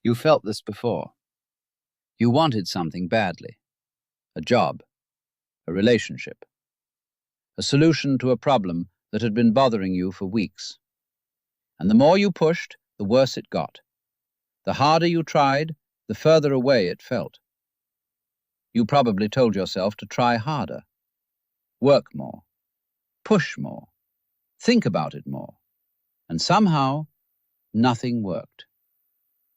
You felt this before. You wanted something badly. A job, a relationship, a solution to a problem that had been bothering you for weeks. And the more you pushed, the worse it got. The harder you tried, the further away it felt. You probably told yourself to try harder, work more, push more, think about it more. And somehow, nothing worked.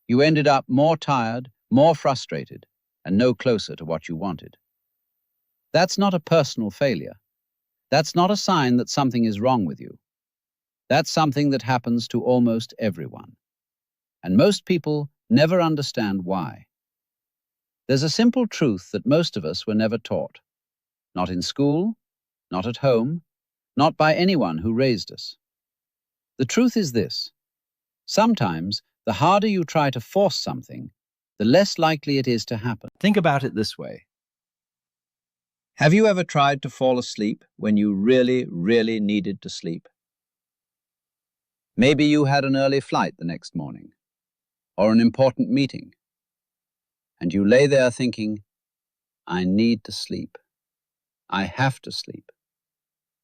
You ended up more tired, more frustrated, and no closer to what you wanted. That's not a personal failure. That's not a sign that something is wrong with you. That's something that happens to almost everyone. And most people never understand why. There's a simple truth that most of us were never taught. Not in school, not at home, not by anyone who raised us. The truth is this: sometimes, the harder you try to force something, the less likely it is to happen. Think about it this way. Have you ever tried to fall asleep when you really, really needed to sleep? Maybe you had an early flight the next morning, or an important meeting, and you lay there thinking, I need to sleep. I have to sleep.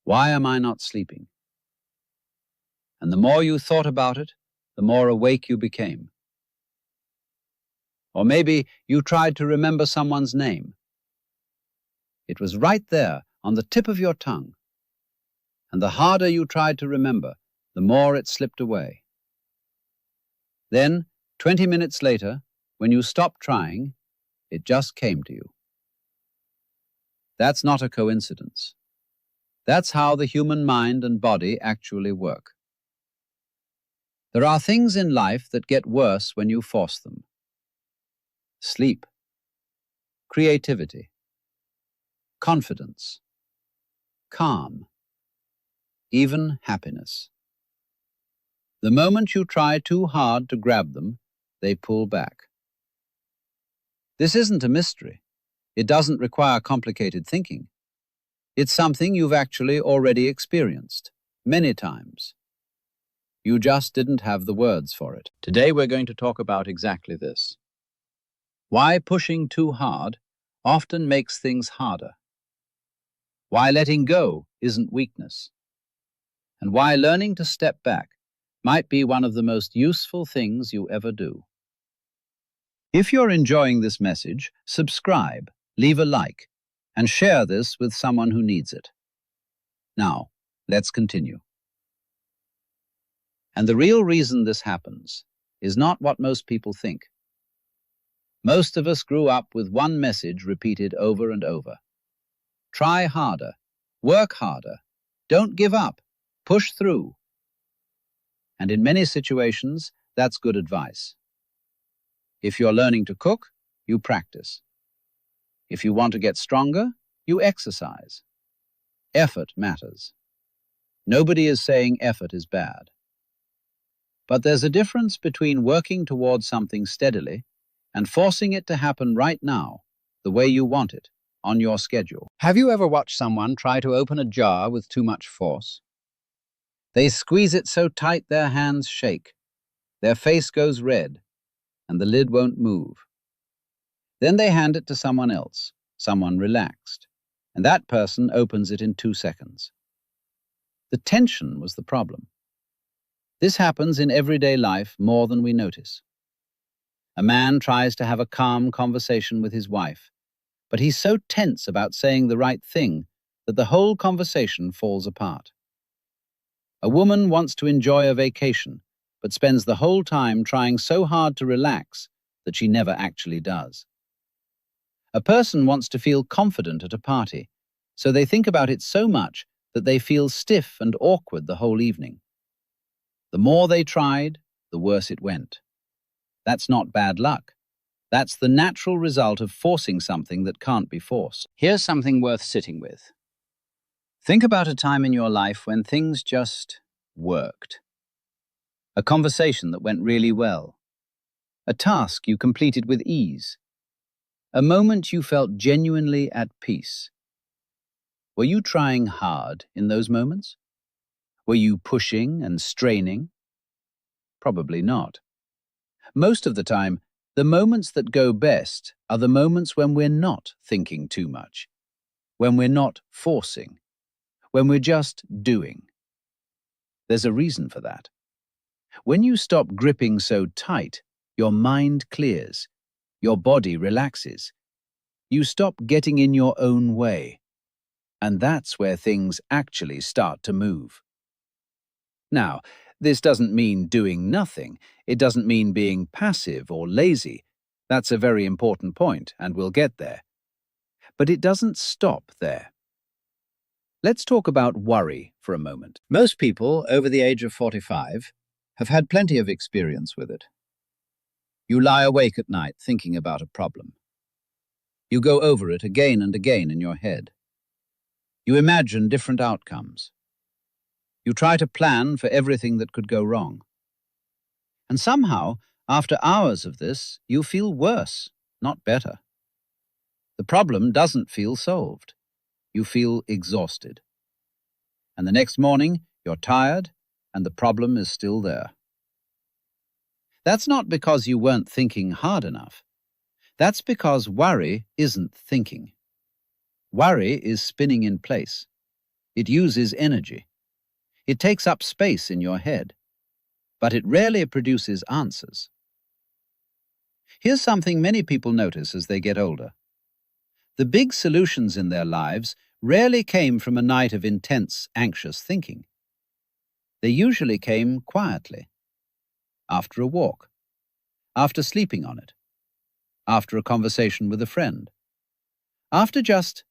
Why am I not sleeping? And the more you thought about it, the more awake you became. Or maybe you tried to remember someone's name. It was right there on the tip of your tongue. And the harder you tried to remember, the more it slipped away. Then, 20 minutes later, when you stopped trying, it just came to you. That's not a coincidence. That's how the human mind and body actually work. There are things in life that get worse when you force them. Sleep, creativity, confidence, calm, even happiness. The moment you try too hard to grab them, they pull back. This isn't a mystery. It doesn't require complicated thinking. It's something you've actually already experienced, many times. You just didn't have the words for it. Today we're going to talk about exactly this. Why pushing too hard often makes things harder. Why letting go isn't weakness. And why learning to step back might be one of the most useful things you ever do. If you're enjoying this message, subscribe, leave a like, and share this with someone who needs it. Now, let's continue. And the real reason this happens is not what most people think. Most of us grew up with one message repeated over and over. Try harder, work harder, don't give up, push through. And in many situations, that's good advice. If you're learning to cook, you practice. If you want to get stronger, you exercise. Effort matters. Nobody is saying effort is bad. But there's a difference between working towards something steadily and forcing it to happen right now, the way you want it, on your schedule. Have you ever watched someone try to open a jar with too much force? They squeeze it so tight their hands shake, their face goes red, and the lid won't move. Then they hand it to someone else, someone relaxed, and that person opens it in 2 seconds. The tension was the problem. This happens in everyday life more than we notice. A man tries to have a calm conversation with his wife, but he's so tense about saying the right thing that the whole conversation falls apart. A woman wants to enjoy a vacation, but spends the whole time trying so hard to relax that she never actually does. A person wants to feel confident at a party, so they think about it so much that they feel stiff and awkward the whole evening. The more they tried, the worse it went. That's not bad luck. That's the natural result of forcing something that can't be forced. Here's something worth sitting with. Think about a time in your life when things just worked. A conversation that went really well. A task you completed with ease. A moment you felt genuinely at peace. Were you trying hard in those moments? Were you pushing and straining? Probably not. Most of the time, The moments that go best are the moments when we're not thinking too much, when we're not forcing, when we're just doing. There's a reason for that. When you stop gripping so tight, your mind clears, your body relaxes. You stop getting in your own way, and that's where things actually start to move. Now, this doesn't mean doing nothing. It doesn't mean being passive or lazy. That's a very important point, and we'll get there. But it doesn't stop there. Let's talk about worry for a moment. Most people over the age of 45 have had plenty of experience with it. You lie awake at night thinking about a problem. You go over it again and again in your head. You imagine different outcomes. You try to plan for everything that could go wrong. And somehow, after hours of this, you feel worse, not better. The problem doesn't feel solved. You feel exhausted. And the next morning, you're tired, and the problem is still there. That's not because you weren't thinking hard enough. That's because worry isn't thinking. Worry is spinning in place. It uses energy. It takes up space in your head, but it rarely produces answers. Here's something many people notice as they get older. The big solutions in their lives rarely came from a night of intense, anxious thinking. They usually came quietly, after a walk, after sleeping on it, after a conversation with a friend, after just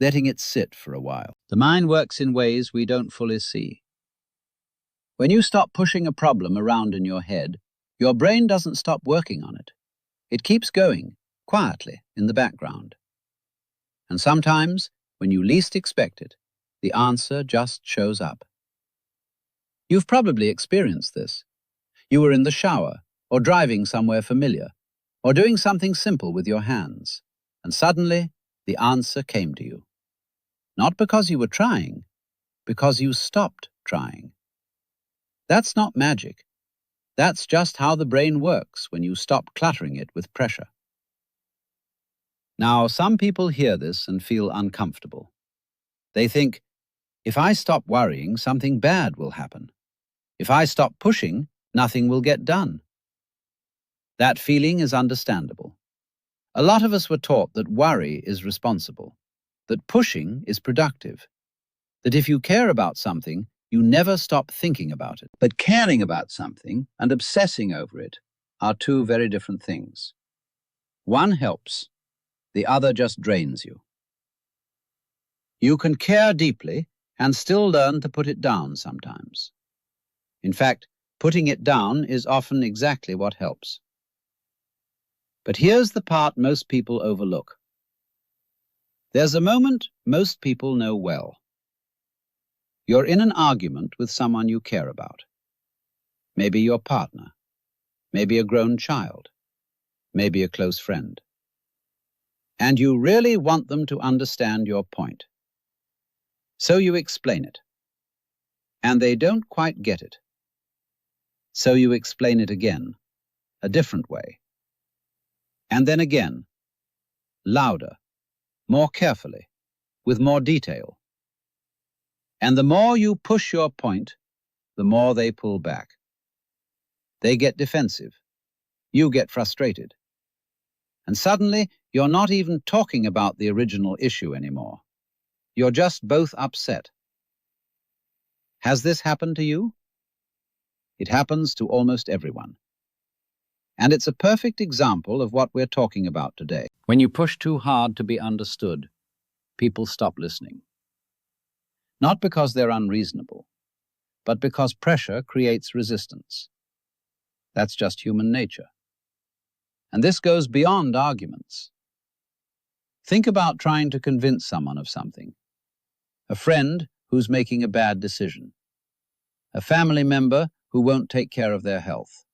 letting it sit for a while. The mind works in ways we don't fully see. When you stop pushing a problem around in your head, your brain doesn't stop working on it. It keeps going, quietly, in the background. And sometimes, when you least expect it, the answer just shows up. You've probably experienced this. You were in the shower, or driving somewhere familiar, or doing something simple with your hands, and suddenly the answer came to you. Not because you were trying, because you stopped trying. That's not magic. That's just how the brain works when you stop cluttering it with pressure. Now, some people hear this and feel uncomfortable. They think, if I stop worrying, something bad will happen. If I stop pushing, nothing will get done. That feeling is understandable. A lot of us were taught that worry is responsible, that pushing is productive, that if you care about something, you never stop thinking about it. But caring about something and obsessing over it are two very different things. One helps, the other just drains you. You can care deeply and still learn to put it down sometimes. In fact, putting it down is often exactly what helps. But here's the part most people overlook. There's a moment most people know well. You're in an argument with someone you care about. Maybe your partner, maybe a grown child, maybe a close friend. And you really want them to understand your point. So you explain it. And they don't quite get it. So you explain it again, a different way. And then again, louder, more carefully, with more detail. And the more you push your point, the more they pull back. They get defensive. You get frustrated. And suddenly, you're not even talking about the original issue anymore. You're just both upset. Has this happened to you? It happens to almost everyone. And it's a perfect example of what we're talking about today. When you push too hard to be understood, people stop listening. Not because they're unreasonable, but because pressure creates resistance. That's just human nature. And this goes beyond arguments. Think about trying to convince someone of something. A friend who's making a bad decision. A family member who won't take care of their health.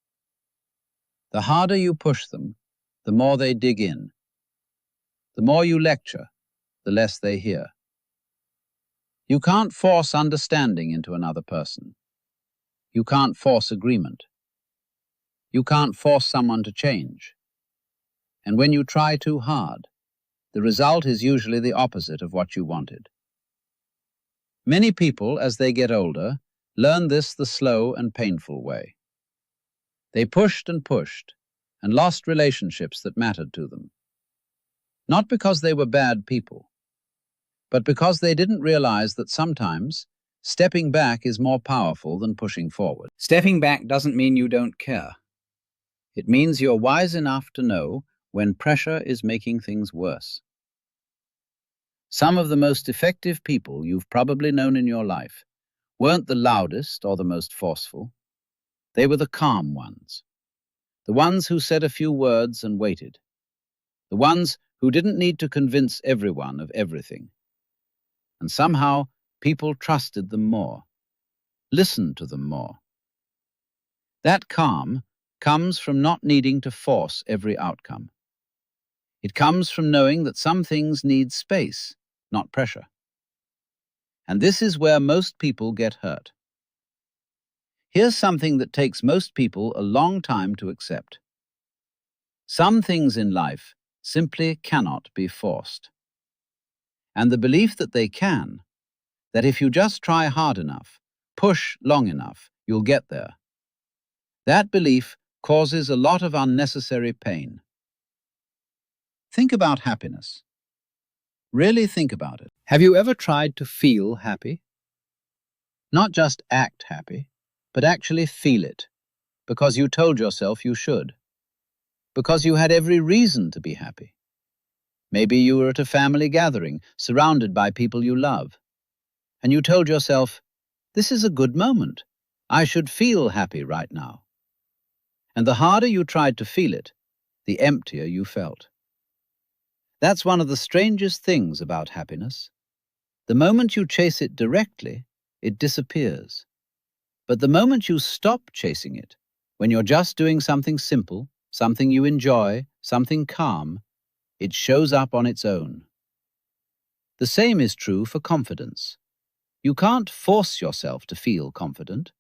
The harder you push them, the more they dig in. The more you lecture, the less they hear. You can't force understanding into another person. You can't force agreement. You can't force someone to change. And when you try too hard, the result is usually the opposite of what you wanted. Many people, as they get older, learn this the slow and painful way. They pushed and lost relationships that mattered to them. Not because they were bad people, but because they didn't realize that sometimes stepping back is more powerful than pushing forward. Stepping back doesn't mean you don't care. It means you're wise enough to know when pressure is making things worse. Some of the most effective people you've probably known in your life weren't the loudest or the most forceful. They were the calm ones. The ones who said a few words and waited. The ones who didn't need to convince everyone of everything. And somehow, people trusted them more, listened to them more. That calm comes from not needing to force every outcome. It comes from knowing that some things need space, not pressure. And this is where most people get hurt. Here's something that takes most people a long time to accept. Some things in life simply cannot be forced. And the belief that they can, that if you just try hard enough, push long enough, you'll get there. That belief causes a lot of unnecessary pain. Think about happiness. Really think about it. Have you ever tried to feel happy? Not just act happy, but actually feel it, because you told yourself you should, because you had every reason to be happy. Maybe you were at a family gathering, surrounded by people you love, and you told yourself, this is a good moment. I should feel happy right now. And the harder you tried to feel it, the emptier you felt. That's one of the strangest things about happiness. The moment you chase it directly, it disappears. But the moment you stop chasing it, when you're just doing something simple, something you enjoy, something calm, it shows up on its own. The same is true for confidence. You can't force yourself to feel confident.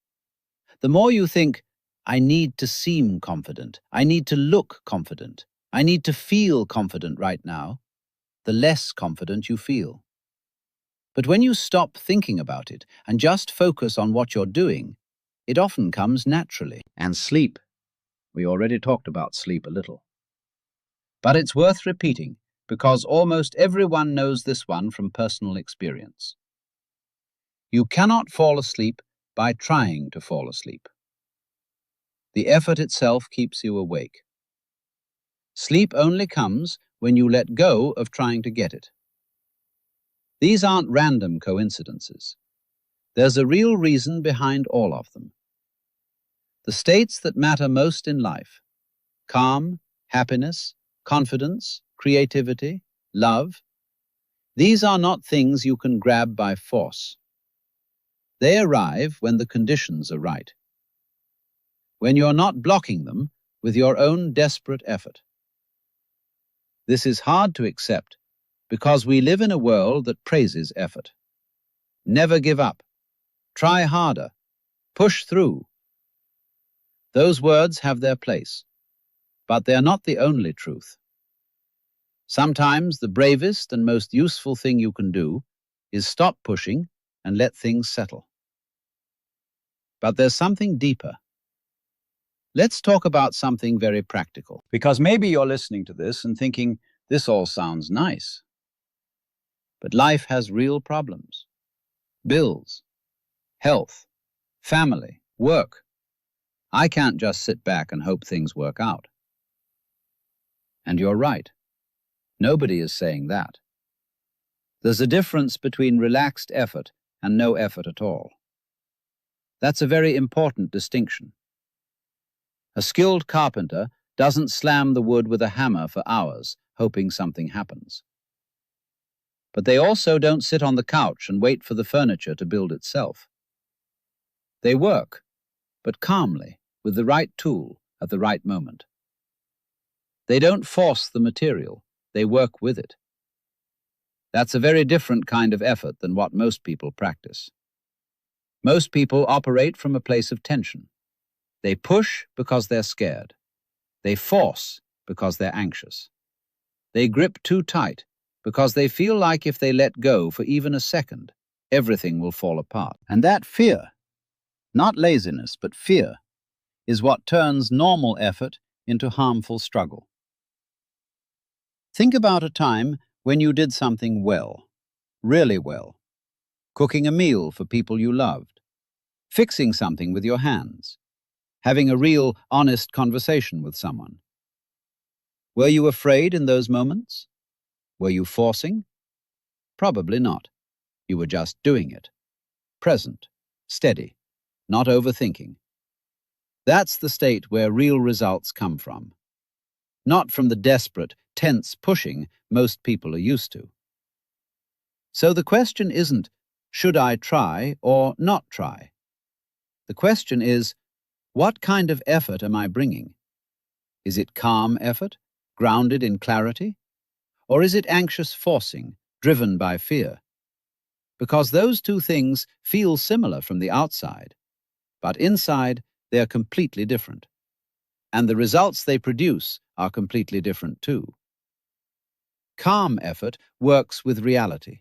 The more you think, I need to seem confident, I need to look confident, I need to feel confident right now, the less confident you feel. But when you stop thinking about it and just focus on what you're doing, it often comes naturally. And sleep. We already talked about sleep a little. But it's worth repeating, because almost everyone knows this one from personal experience. You cannot fall asleep by trying to fall asleep. The effort itself keeps you awake. Sleep only comes when you let go of trying to get it. These aren't random coincidences. There's a real reason behind all of them. The states that matter most in life, calm, happiness, confidence, creativity, love, these are not things you can grab by force. They arrive when the conditions are right, when you're not blocking them with your own desperate effort. This is hard to accept because we live in a world that praises effort. Never give up. Try harder. Push through. Those words have their place, but they're not the only truth. Sometimes the bravest and most useful thing you can do is stop pushing and let things settle. But there's something deeper. Let's talk about something very practical, because maybe you're listening to this and thinking, this all sounds nice. But life has real problems. Bills, health, family, work. I can't just sit back and hope things work out. And you're right. Nobody is saying that. There's a difference between relaxed effort and no effort at all. That's a very important distinction. A skilled carpenter doesn't slam the wood with a hammer for hours, hoping something happens. But they also don't sit on the couch and wait for the furniture to build itself. They work, but calmly, with the right tool at the right moment. They don't force the material, they work with it. That's a very different kind of effort than what most people practice. Most people operate from a place of tension. They push because they're scared. They force because they're anxious. They grip too tight because they feel like if they let go for even a second, everything will fall apart. And that fear, not laziness, but fear, is what turns normal effort into harmful struggle. Think about a time when you did something well, really well. Cooking a meal for people you loved, fixing something with your hands, having a real, honest conversation with someone. Were you afraid in those moments? Were you forcing? Probably not. You were just doing it. Present, steady, not overthinking. That's the state where real results come from. Not from the desperate, tense pushing most people are used to. So the question isn't, should I try or not try? The question is, what kind of effort am I bringing? Is it calm effort, grounded in clarity? Or is it anxious forcing, driven by fear? Because those two things feel similar from the outside, but inside they're completely different. And the results they produce are completely different too. Calm effort works with reality.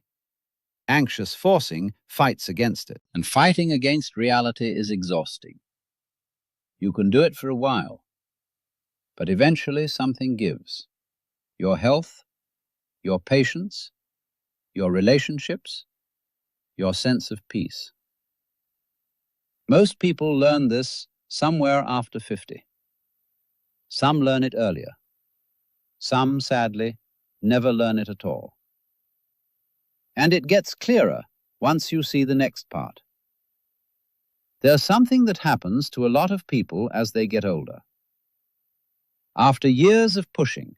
Anxious forcing fights against it. And fighting against reality is exhausting. You can do it for a while, but eventually something gives. Your health, your patience, your relationships, your sense of peace. Most people learn this somewhere after 50. Some learn it earlier. Some, sadly, never learn it at all. And it gets clearer once you see the next part. There's something that happens to a lot of people as they get older. After years of pushing,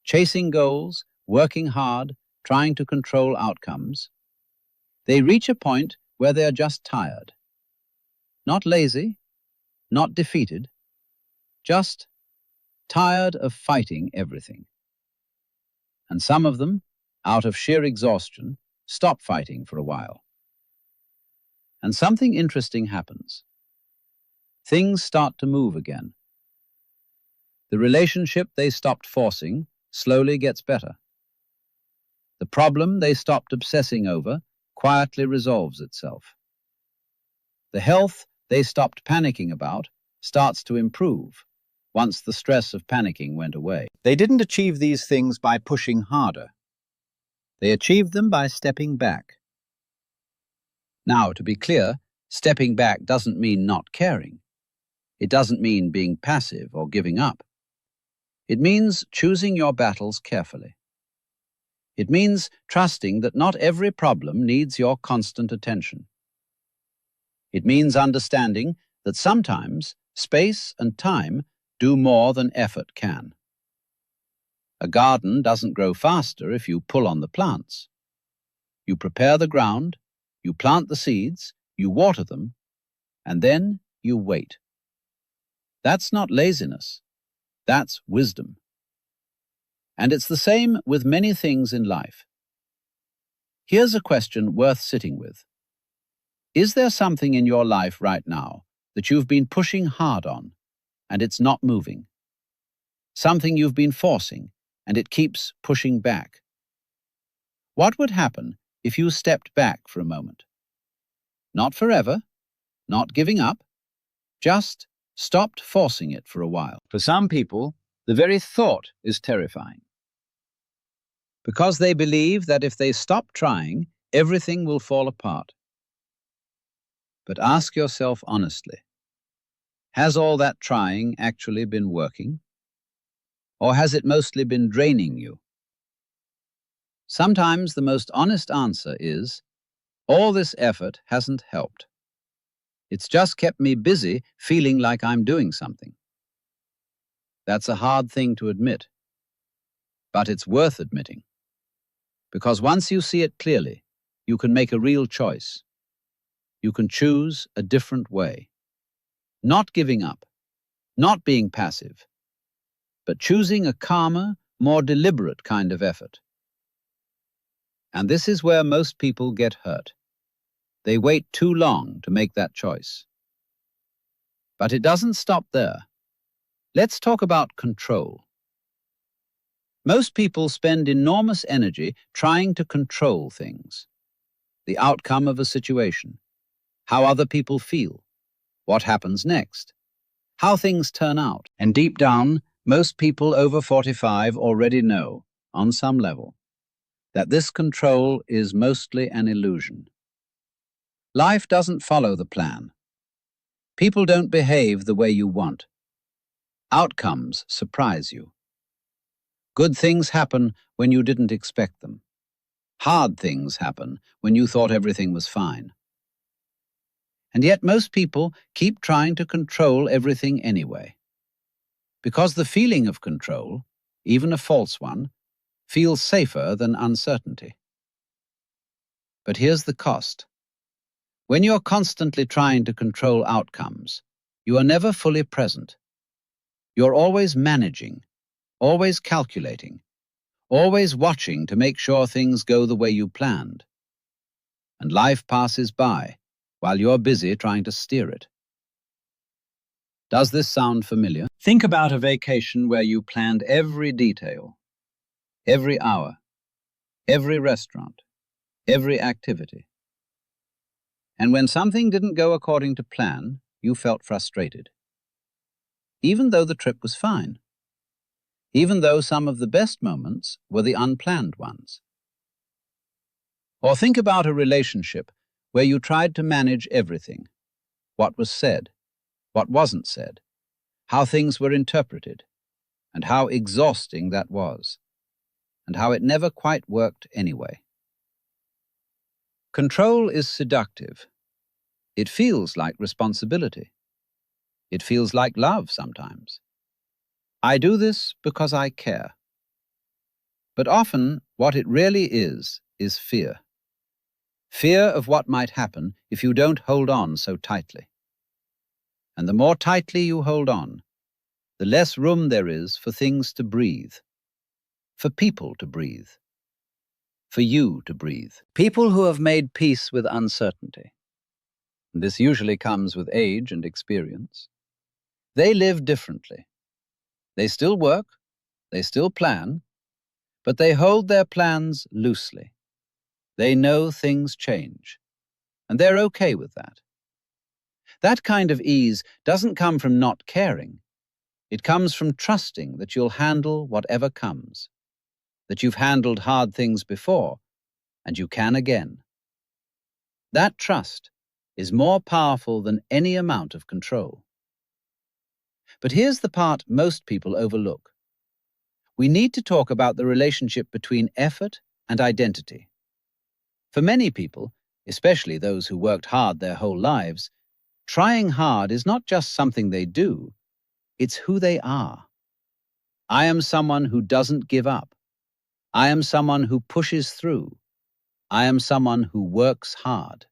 chasing goals, working hard, trying to control outcomes, they reach a point where they are just tired. Not lazy, not defeated, just tired of fighting everything. And some of them, out of sheer exhaustion, stop fighting for a while. And something interesting happens. Things start to move again. The relationship they stopped forcing slowly gets better. The problem they stopped obsessing over quietly resolves itself. The health they stopped panicking about starts to improve once the stress of panicking went away. They didn't achieve these things by pushing harder. They achieved them by stepping back. Now, to be clear, stepping back doesn't mean not caring. It doesn't mean being passive or giving up. It means choosing your battles carefully. It means trusting that not every problem needs your constant attention. It means understanding that sometimes space and time do more than effort can. A garden doesn't grow faster if you pull on the plants. You prepare the ground, you plant the seeds, you water them, and then you wait. That's not laziness. That's wisdom. And it's the same with many things in life. Here's a question worth sitting with. Is there something in your life right now that you've been pushing hard on and it's not moving? Something you've been forcing and it keeps pushing back? What would happen if you stepped back for a moment? Not forever, not giving up, just stopped forcing it for a while. For some people, the very thought is terrifying. Because they believe that if they stop trying, everything will fall apart. But ask yourself honestly, has all that trying actually been working? Or has it mostly been draining you? Sometimes the most honest answer is, all this effort hasn't helped. It's just kept me busy feeling like I'm doing something. That's a hard thing to admit, but it's worth admitting. Because once you see it clearly, you can make a real choice. You can choose a different way. Not giving up, not being passive, but choosing a calmer, more deliberate kind of effort. And this is where most people get hurt. They wait too long to make that choice. But it doesn't stop there. Let's talk about control. Most people spend enormous energy trying to control things. The outcome of a situation, how other people feel, what happens next, how things turn out. And deep down, most people over 45 already know, on some level, that this control is mostly an illusion. Life doesn't follow the plan. People don't behave the way you want. Outcomes surprise you. Good things happen when you didn't expect them. Hard things happen when you thought everything was fine. And yet most people keep trying to control everything anyway. Because the feeling of control, even a false one, feels safer than uncertainty. But here's the cost. When you're constantly trying to control outcomes, you are never fully present. You're always managing, always calculating, always watching to make sure things go the way you planned. And life passes by while you're busy trying to steer it. Does this sound familiar? Think about a vacation where you planned every detail, every hour, every restaurant, every activity. And when something didn't go according to plan, you felt frustrated. Even though the trip was fine. Even though some of the best moments were the unplanned ones. Or think about a relationship where you tried to manage everything. What was said, what wasn't said, how things were interpreted, and how exhausting that was, and how it never quite worked anyway. Control is seductive. It feels like responsibility. It feels like love sometimes. I do this because I care. But often, what it really is fear. Fear of what might happen if you don't hold on so tightly. And the more tightly you hold on, the less room there is for things to breathe, for people to breathe, for you to breathe. People who have made peace with uncertainty, and this usually comes with age and experience, they live differently. They still work, they still plan, but they hold their plans loosely. They know things change, and they're okay with that. That kind of ease doesn't come from not caring. It comes from trusting that you'll handle whatever comes, that you've handled hard things before, and you can again. That trust is more powerful than any amount of control. But here's the part most people overlook. We need to talk about the relationship between effort and identity. For many people, especially those who worked hard their whole lives, trying hard is not just something they do, it's who they are. I am someone who doesn't give up. I am someone who pushes through. I am someone who works hard.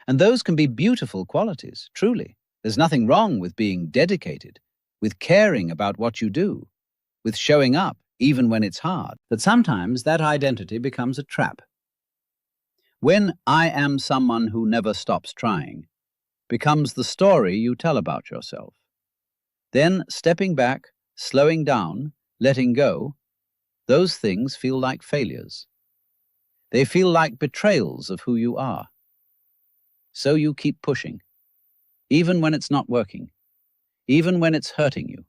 And those can be beautiful qualities, truly. There's nothing wrong with being dedicated, with caring about what you do, with showing up even when it's hard. But sometimes that identity becomes a trap. When I am someone who never stops trying becomes the story you tell about yourself. Then stepping back, slowing down, letting go, those things feel like failures. They feel like betrayals of who you are. So you keep pushing, even when it's not working, even when it's hurting you,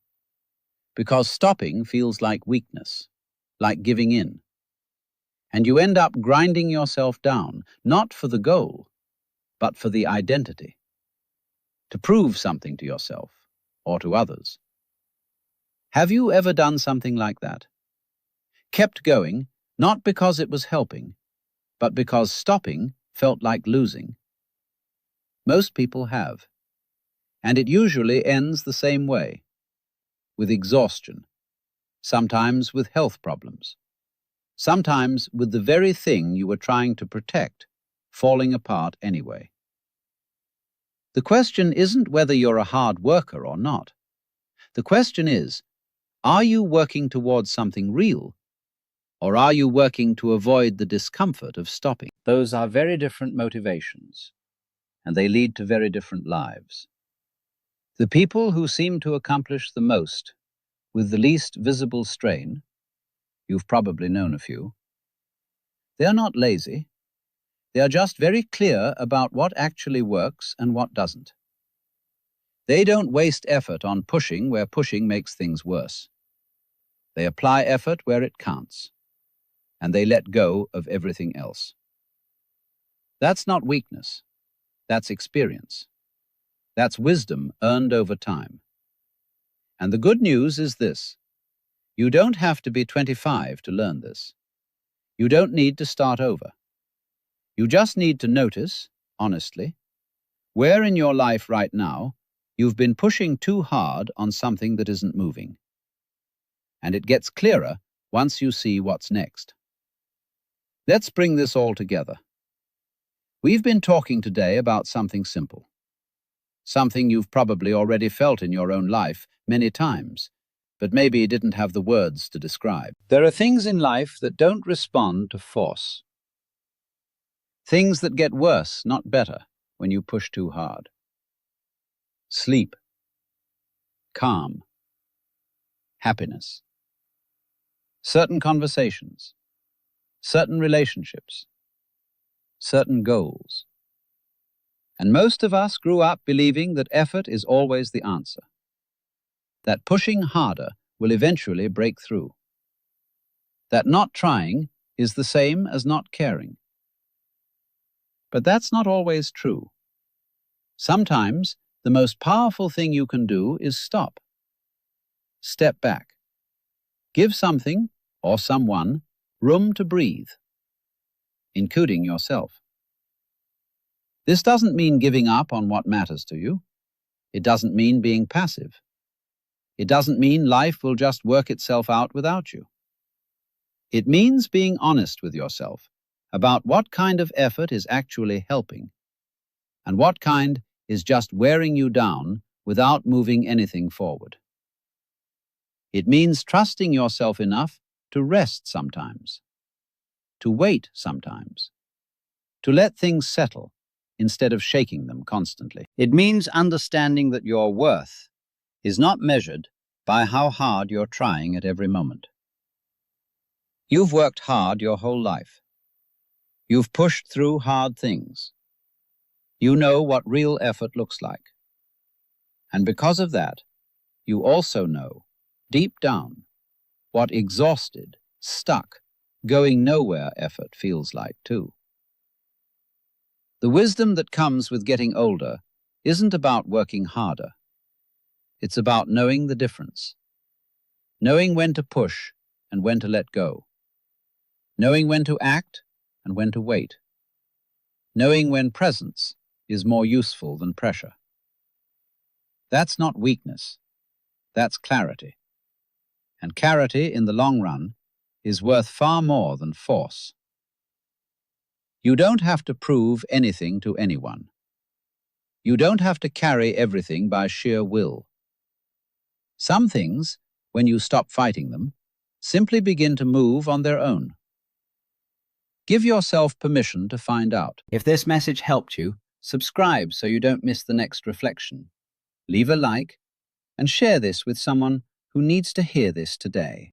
because stopping feels like weakness, like giving in. And you end up grinding yourself down, not for the goal, but for the identity, to prove something to yourself or to others. Have you ever done something like that? Kept going, not because it was helping, but because stopping felt like losing? Most people have. And it usually ends the same way, with exhaustion, sometimes with health problems, sometimes with the very thing you were trying to protect falling apart anyway. The question isn't whether you're a hard worker or not. The question is, are you working towards something real, or are you working to avoid the discomfort of stopping? Those are very different motivations, and they lead to very different lives. The people who seem to accomplish the most with the least visible strain You've probably known a few. They are not lazy. They are just very clear about what actually works and what doesn't. They don't waste effort on pushing where pushing makes things worse. They apply effort where it counts, and they let go of everything else. That's not weakness. That's experience. That's wisdom earned over time. And the good news is this: you don't have to be 25 to learn this. You don't need to start over. You just need to notice, honestly, where in your life right now you've been pushing too hard on something that isn't moving. And it gets clearer once you see what's next. Let's bring this all together. We've been talking today about something simple. Something you've probably already felt in your own life many times, but maybe didn't have the words to describe. There are things in life that don't respond to force. Things that get worse, not better, when you push too hard. Sleep, calm, happiness, certain conversations, certain relationships, certain goals. And most of us grew up believing that effort is always the answer, that pushing harder will eventually break through, that not trying is the same as not caring. But that's not always true. Sometimes the most powerful thing you can do is stop. Step back. Give something, or someone, room to breathe, including yourself. This doesn't mean giving up on what matters to you. It doesn't mean being passive. It doesn't mean life will just work itself out without you. It means being honest with yourself about what kind of effort is actually helping, and what kind is just wearing you down without moving anything forward. It means trusting yourself enough to rest sometimes, to wait sometimes, to let things settle instead of shaking them constantly. It means understanding that your worth is not measured by how hard you're trying at every moment. You've worked hard your whole life. You've pushed through hard things. You know what real effort looks like. And because of that, you also know, deep down, what exhausted, stuck, going nowhere effort feels like too. The wisdom that comes with getting older isn't about working harder. It's about knowing the difference. Knowing when to push and when to let go. Knowing when to act and when to wait. Knowing when presence is more useful than pressure. That's not weakness. That's clarity. And clarity, in the long run, is worth far more than force. You don't have to prove anything to anyone. You don't have to carry everything by sheer will. Some things, when you stop fighting them, simply begin to move on their own. Give yourself permission to find out. If this message helped you, subscribe so you don't miss the next reflection. Leave a like and share this with someone who needs to hear this today.